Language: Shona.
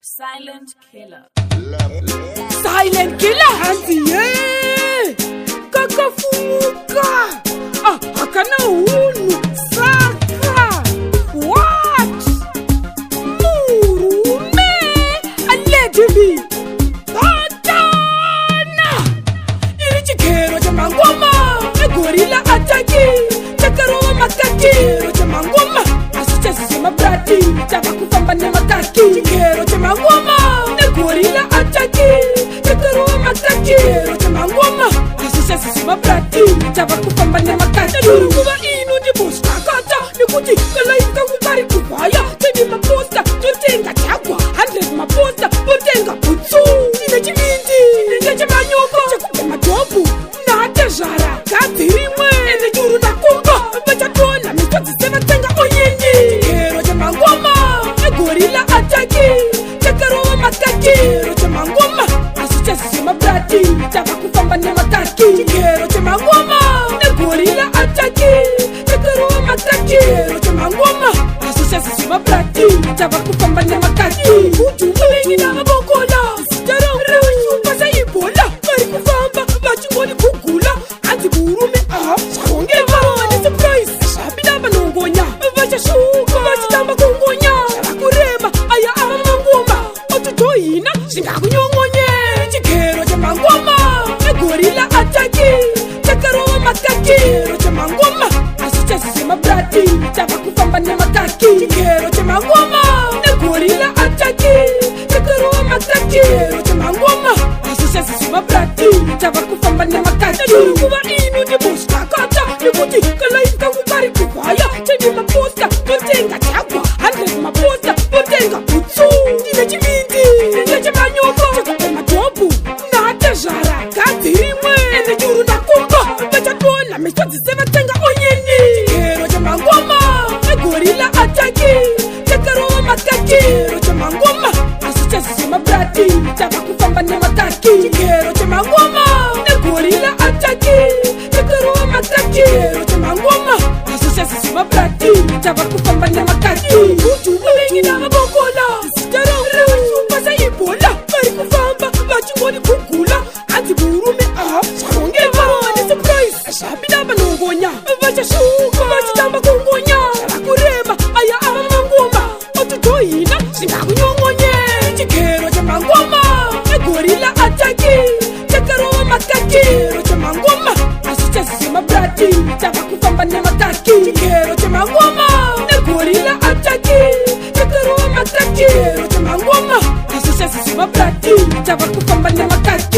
Silent killer. Silent killer hanzi kakafuka akana hunu saka what murume allegedly patana iri chikero cha mangoma gorilla ataki chakaro makaki cha mangoma asicha sema brati chapa kufamba na makaki chikero cha mangoma gorilla ataki chakaro makaki cha mangoma asicha sema brati chapa kufamba na makaki kuba inu di posta kata nikuti kala ikakubari kubaya tini maposta tutenga chagwa 100 maposta tutenga putsu ine chivindi ine chamanyoko chakubema dobu na tezara kadirimwe ene juru na kumba bachatona mitotsi sevatenga oyini kero cha mangoma gorilla ataki chakaro makaki cha mangoma asicha sema brati chapa kufamba na makaki kero cha mangoma gorilla ataki chakaro makaki cha mangoma asicha sema brati chapa kufamba na makaki ujuwengi na mabokola sitaro rewishu pasa ibola bari kufamba bachingoni kugula anti burume sakongeva ni surprise sabida banongonya bachashuka bachitamba kungonya kurema aya amangoma otutoyina singakunyongonye chikero cha mangoma gorilla ataki chakaro makaki cha mangoma asicha sema brati chapa kufamba na makaki chikero cha mangoma gorilla ataki chakaro makaki cha mangoma asicha sema brati chapa kufamba na makaki kuba inu di posta kata nikuti kala ikakubari kubaya tini maposta tutenga chagwa 100 maposta tutenga putsu ine chivindi ine chamanyoko chakubema dobu na tezara kadirimwe ene juru na kumba bachatona mitotsi sevatenga oyini chikero cha mangoma gorilla ataki chakaro makaki cha mangoma asicha sema brati chapa kufamba na makaki chikero cha mangoma gorilla ataki chakaro makaki cha mangoma asicha sema brati chapa kufamba na makaki ujuwengi na mabokola sitaro rewishu pasa ibola bari kufamba bachingoni kugula anti burume sakongeva ni surprise sabida banongonya bachashuka bachitamba kungonya kurema aya amangoma otutoyina singakunyongonye chikero cha mangoma gorilla ataki chakaro makaki cha mangoma asicha sema brati chapa kufamba na makaki chikero cha mangoma gorilla ataki chakaro makaki cha mangoma asicha sema brati chapa kufamba na makaki